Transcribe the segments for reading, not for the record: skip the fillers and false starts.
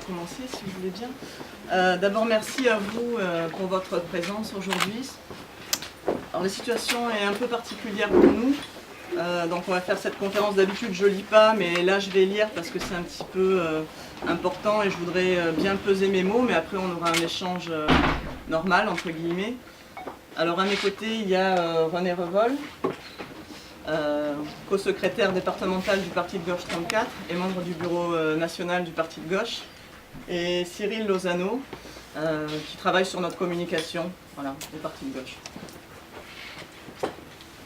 commencer, si vous voulez bien. D'abord, merci à vous pour votre présence aujourd'hui. Alors, la situation est un peu particulière pour nous. Donc, on va faire cette conférence. D'habitude, je ne lis pas, mais là, je vais lire parce que c'est un petit peu important et je voudrais bien peser mes mots, mais après, on aura un échange normal, entre guillemets. Alors, à mes côtés, il y a René Revol, co-secrétaire départemental du Parti de gauche 34 et membre du bureau national du Parti de gauche, et Cyril Lozano, qui travaille sur notre communication, voilà, du Parti de gauche.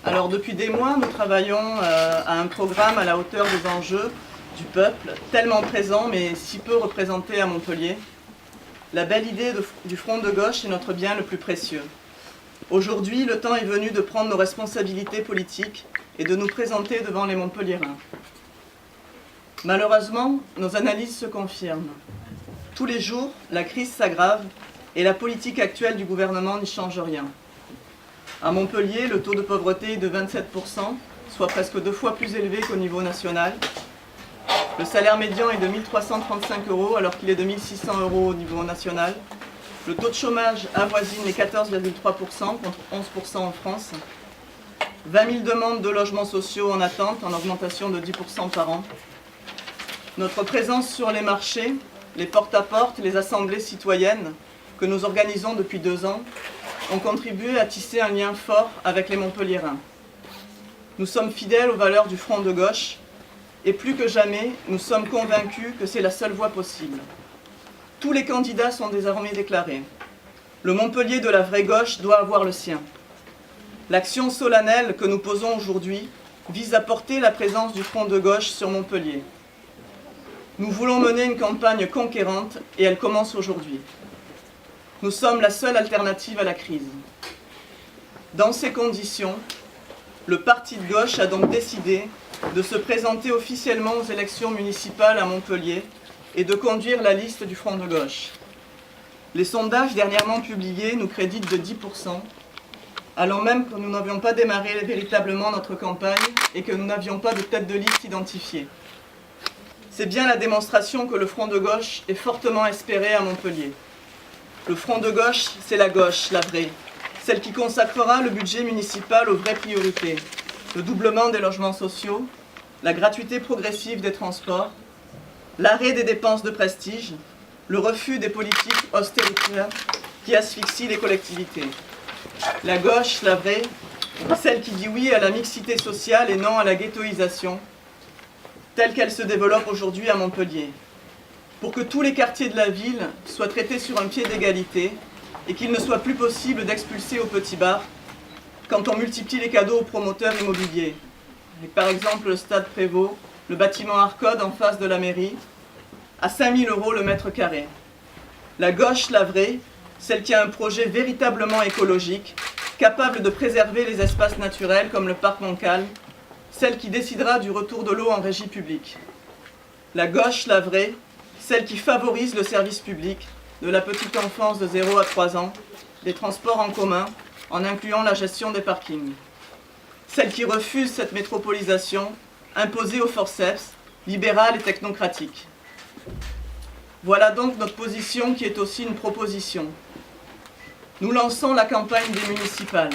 Alors depuis des mois, nous travaillons à un programme à la hauteur des enjeux du peuple, tellement présent mais si peu représenté à Montpellier. La belle idée du Front de gauche est notre bien le plus précieux. Aujourd'hui, le temps est venu de prendre nos responsabilités politiques et de nous présenter devant les Montpelliérains. Malheureusement, nos analyses se confirment. Tous les jours, la crise s'aggrave et la politique actuelle du gouvernement n'y change rien. À Montpellier, le taux de pauvreté est de 27%, soit presque 2 fois plus élevé qu'au niveau national. Le salaire médian est de 1 335 € alors qu'il est de 1 600 € au niveau national. Le taux de chômage avoisine les 14,3% contre 11% en France. 20 000 demandes de logements sociaux en attente, en augmentation de 10% par an. Notre présence sur les marchés, les porte-à-porte, les assemblées citoyennes que nous organisons depuis 2 ans ont contribué à tisser un lien fort avec les Montpelliérains. Nous sommes fidèles aux valeurs du Front de gauche et plus que jamais, nous sommes convaincus que c'est la seule voie possible. Tous les candidats sont désormais déclarés. Le Montpellier de la vraie gauche doit avoir le sien. L'action solennelle que nous posons aujourd'hui vise à porter la présence du Front de gauche sur Montpellier. Nous voulons mener une campagne conquérante et elle commence aujourd'hui. Nous sommes la seule alternative à la crise. Dans ces conditions, le Parti de gauche a donc décidé de se présenter officiellement aux élections municipales à Montpellier et de conduire la liste du Front de gauche. Les sondages dernièrement publiés nous créditent de 10%, alors même que nous n'avions pas démarré véritablement notre campagne et que nous n'avions pas de tête de liste identifiée. C'est bien la démonstration que le Front de gauche est fortement espéré à Montpellier. Le Front de gauche, c'est la gauche, la vraie, celle qui consacrera le budget municipal aux vraies priorités. Le doublement des logements sociaux, la gratuité progressive des transports, l'arrêt des dépenses de prestige, le refus des politiques austéritaires qui asphyxient les collectivités. La gauche, la vraie, celle qui dit oui à la mixité sociale et non à la ghettoisation, telle qu'elle se développe aujourd'hui à Montpellier. Pour que tous les quartiers de la ville soient traités sur un pied d'égalité et qu'il ne soit plus possible d'expulser au petit bar quand on multiplie les cadeaux aux promoteurs immobiliers. Avec par exemple le stade Prévost, le bâtiment Arcode en face de la mairie, à 5 000 € le mètre carré. La gauche, la vraie, celle qui a un projet véritablement écologique, capable de préserver les espaces naturels comme le parc Montcalm, celle qui décidera du retour de l'eau en régie publique. La gauche, la vraie, celle qui favorise le service public, de la petite enfance de 0 à 3 ans, des transports en commun, en incluant la gestion des parkings. Celle qui refuse cette métropolisation, imposée au forceps, libérale et technocratique. Voilà donc notre position qui est aussi une proposition. Nous lançons la campagne des municipales.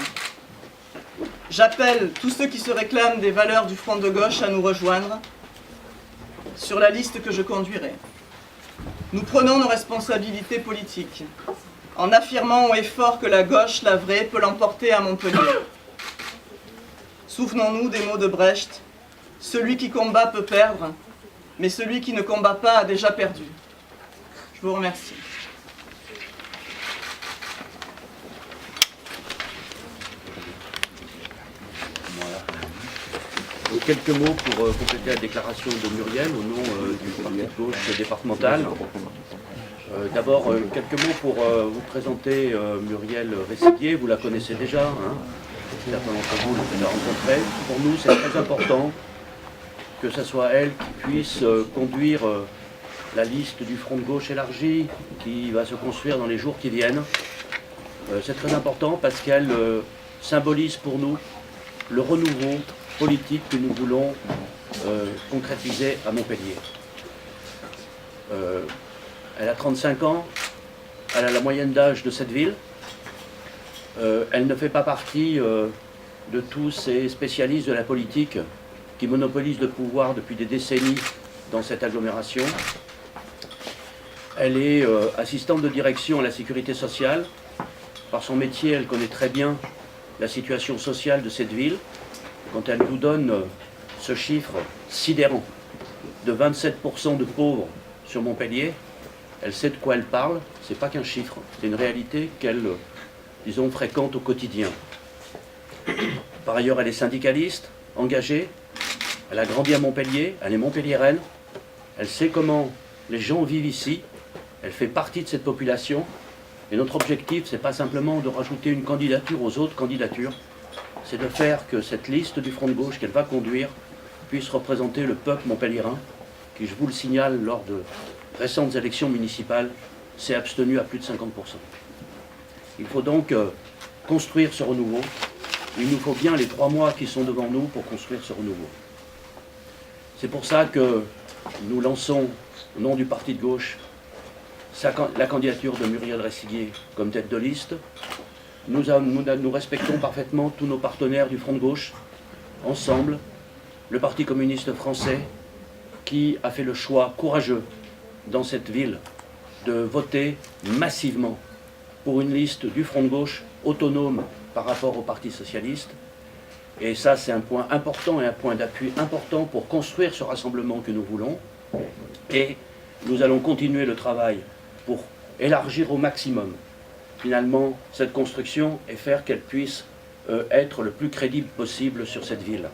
J'appelle tous ceux qui se réclament des valeurs du Front de gauche à nous rejoindre sur la liste que je conduirai. Nous prenons nos responsabilités politiques en affirmant haut et fort que la gauche, la vraie, peut l'emporter à Montpellier. Souvenons-nous des mots de Brecht, « Celui qui combat peut perdre, mais celui qui ne combat pas a déjà perdu ». Je vous remercie. Donc, quelques mots pour compléter la déclaration de Muriel au nom du Parti de gauche départemental. D'abord, quelques mots pour vous présenter Muriel Ressiquier. Vous la connaissez déjà, hein. Certains d'entre vous l'ont déjà rencontrée. Pour nous, c'est très important que ce soit elle qui puisse conduire la liste du Front de gauche élargi qui va se construire dans les jours qui viennent. C'est très important parce qu'elle symbolise pour nous le renouveau politique que nous voulons concrétiser à Montpellier. Elle a 35 ans, elle a la moyenne d'âge de cette ville. Elle ne fait pas partie de tous ces spécialistes de la politique qui monopolisent le pouvoir depuis des décennies dans cette agglomération. Elle est assistante de direction à la sécurité sociale. Par son métier, elle connaît très bien la situation sociale de cette ville. Quand elle nous donne ce chiffre sidérant de 27% de pauvres sur Montpellier, elle sait de quoi elle parle. Ce n'est pas qu'un chiffre, c'est une réalité qu'elle, disons, fréquente au quotidien. Par ailleurs, elle est syndicaliste, engagée. Elle a grandi à Montpellier, elle est montpelliéraine. Elle sait comment les gens vivent ici. Elle fait partie de cette population. Et notre objectif, ce n'est pas simplement de rajouter une candidature aux autres candidatures, c'est de faire que cette liste du Front de gauche qu'elle va conduire puisse représenter le peuple montpelliérain, qui, je vous le signale, lors de récentes élections municipales, s'est abstenu à plus de 50%. Il faut donc construire ce renouveau. Il nous faut bien les 3 mois qui sont devant nous pour construire ce renouveau. C'est pour ça que nous lançons, au nom du parti de gauche, la candidature de Muriel Resciguier comme tête de liste. Nous respectons parfaitement tous nos partenaires du Front de gauche, ensemble, le Parti communiste français, qui a fait le choix courageux dans cette ville de voter massivement pour une liste du Front de gauche autonome par rapport au Parti socialiste. Et ça, c'est un point important et un point d'appui important pour construire ce rassemblement que nous voulons. Et nous allons continuer le travail pour élargir au maximum, finalement, cette construction et faire qu'elle puisse être le plus crédible possible sur cette ville.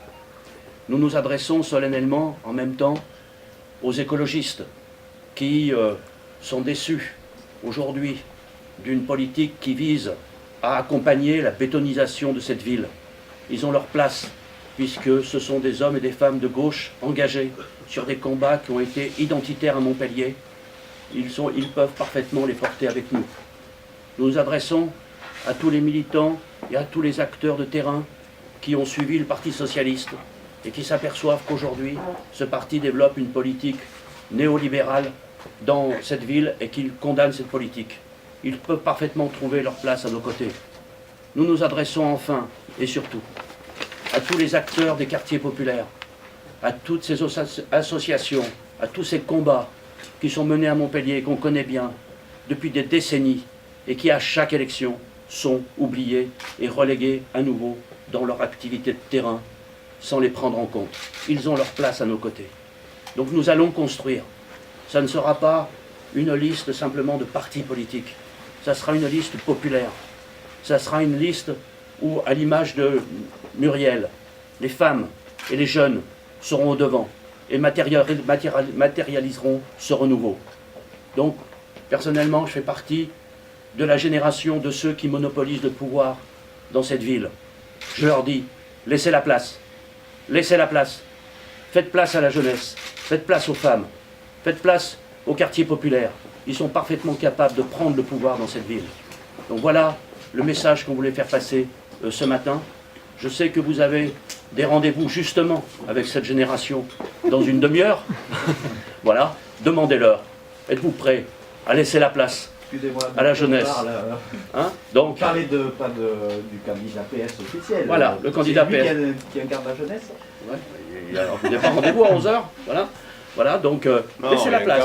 Nous nous adressons solennellement, en même temps, aux écologistes qui sont déçus aujourd'hui d'une politique qui vise à accompagner la bétonisation de cette ville. Ils ont leur place, puisque ce sont des hommes et des femmes de gauche engagés sur des combats qui ont été identitaires à Montpellier. Ils peuvent parfaitement les porter avec nous. Nous nous adressons à tous les militants et à tous les acteurs de terrain qui ont suivi le Parti socialiste et qui s'aperçoivent qu'aujourd'hui, ce parti développe une politique néolibérale dans cette ville et qu'ils condamnent cette politique. Ils peuvent parfaitement trouver leur place à nos côtés. Nous nous adressons enfin et surtout à tous les acteurs des quartiers populaires, à toutes ces associations, à tous ces combats qui sont menés à Montpellier, qu'on connaît bien depuis des décennies et qui, à chaque élection, sont oubliés et relégués à nouveau dans leur activité de terrain sans les prendre en compte. Ils ont leur place à nos côtés. Donc nous allons construire. Ça ne sera pas une liste simplement de partis politiques. Ça sera une liste populaire. Ça sera une liste où, à l'image de Muriel, les femmes et les jeunes seront au devant et matérialiseront ce renouveau. Donc, personnellement, je fais partie de la génération de ceux qui monopolisent le pouvoir dans cette ville. Je leur dis, laissez la place. Laissez la place. Faites place à la jeunesse. Faites place aux femmes. Faites place aux quartiers populaires. Ils sont parfaitement capables de prendre le pouvoir dans cette ville. Donc voilà le message qu'on voulait faire passer ce matin. Je sais que vous avez des rendez-vous justement avec cette génération dans une demi-heure. Voilà, demandez-leur. Êtes-vous prêts à laisser la place à la jeunesse? Hein? Donc, parlez pas du candidat PS officiel. Voilà, le candidat PS. Qui incarne la jeunesse. Ouais, vous n'avez pas rendez-vous à 11h. Voilà, donc laissez la place.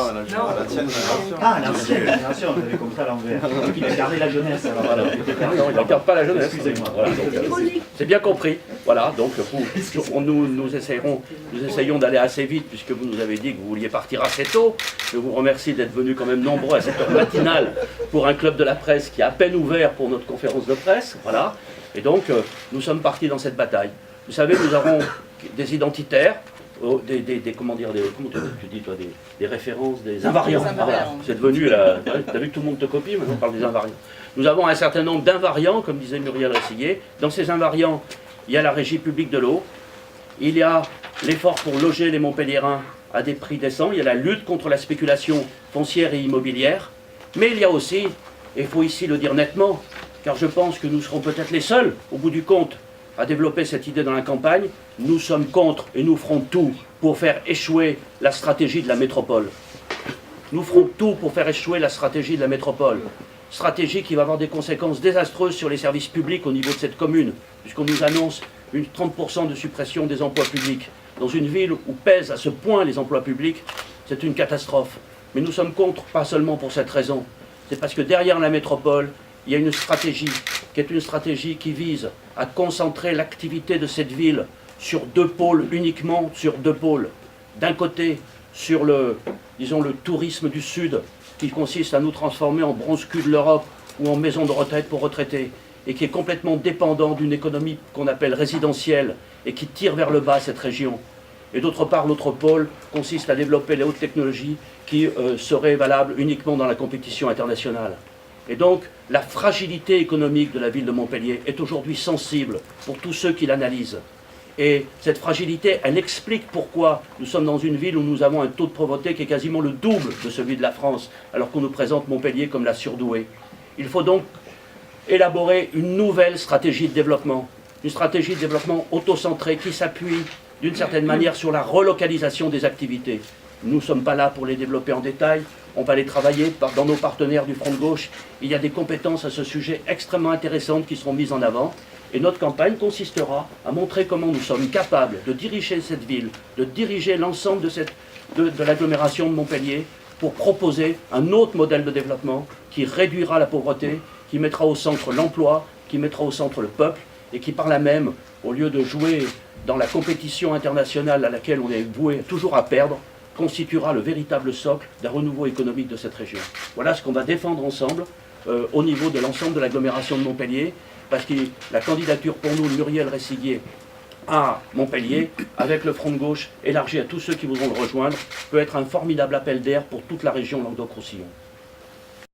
Ah, l'ancienne génération, vous avez compris à l'envers. Il a gardé la jeunesse. Alors. Voilà. Non, il ne garde pas la jeunesse. Excusez-moi. Voilà, c'est bien compris. Voilà, donc nous essayons d'aller assez vite puisque vous nous avez dit que vous vouliez partir assez tôt. Je vous remercie d'être venus quand même nombreux à cette heure matinale pour un club de la presse qui est à peine ouvert pour notre conférence de presse. Voilà. Et donc, nous sommes partis dans cette bataille. Vous savez, nous avons des identitaires. Comment tu dis toi, des références, des invariants. Voilà. C'est devenu là. Tu as vu que tout le monde te copie, maintenant on parle des invariants. Nous avons un certain nombre d'invariants, comme disait Muriel Resciguier. Dans ces invariants, il y a la régie publique de l'eau, il y a l'effort pour loger les Montpelliérains à des prix décents, il y a la lutte contre la spéculation foncière et immobilière, mais il y a aussi, et il faut ici le dire nettement, car je pense que nous serons peut-être les seuls, au bout du compte, à développer cette idée dans la campagne, nous sommes contre et nous ferons tout pour faire échouer la stratégie de la métropole. nous ferons tout pour faire échouer la stratégie de la métropole. Stratégie qui va avoir des conséquences désastreuses sur les services publics au niveau de cette commune, puisqu'on nous annonce une 30% de suppression des emplois publics. Dans une ville où pèsent à ce point les emplois publics, c'est une catastrophe. Mais nous sommes contre, pas seulement pour cette raison. C'est parce que derrière la métropole, il y a une stratégie qui est une stratégie qui vise à concentrer l'activité de cette ville sur deux pôles, uniquement sur deux pôles. D'un côté, sur le tourisme du Sud, qui consiste à nous transformer en bronze-cul de l'Europe ou en maison de retraite pour retraités, et qui est complètement dépendant d'une économie qu'on appelle résidentielle et qui tire vers le bas cette région. Et d'autre part, l'autre pôle consiste à développer les hautes technologies qui seraient valables uniquement dans la compétition internationale. Et donc, la fragilité économique de la ville de Montpellier est aujourd'hui sensible pour tous ceux qui l'analysent. Et cette fragilité, elle explique pourquoi nous sommes dans une ville où nous avons un taux de pauvreté qui est quasiment le double de celui de la France, alors qu'on nous présente Montpellier comme la surdouée. Il faut donc élaborer une nouvelle stratégie de développement, une stratégie de développement autocentrée qui s'appuie d'une certaine manière sur la relocalisation des activités. Nous ne sommes pas là pour les développer en détail, on va les travailler dans nos partenaires du Front de gauche. Il y a des compétences à ce sujet extrêmement intéressantes qui seront mises en avant. Et notre campagne consistera à montrer comment nous sommes capables de diriger cette ville, de diriger l'ensemble de l'agglomération de Montpellier pour proposer un autre modèle de développement qui réduira la pauvreté, qui mettra au centre l'emploi, qui mettra au centre le peuple et qui par là même, au lieu de jouer dans la compétition internationale à laquelle on est voué toujours à perdre, constituera le véritable socle d'un renouveau économique de cette région. Voilà ce qu'on va défendre ensemble au niveau de l'ensemble de l'agglomération de Montpellier, parce que la candidature pour nous, Muriel Resiguier, à Montpellier, avec le Front de gauche élargi à tous ceux qui voudront le rejoindre, peut être un formidable appel d'air pour toute la région Languedoc-Roussillon.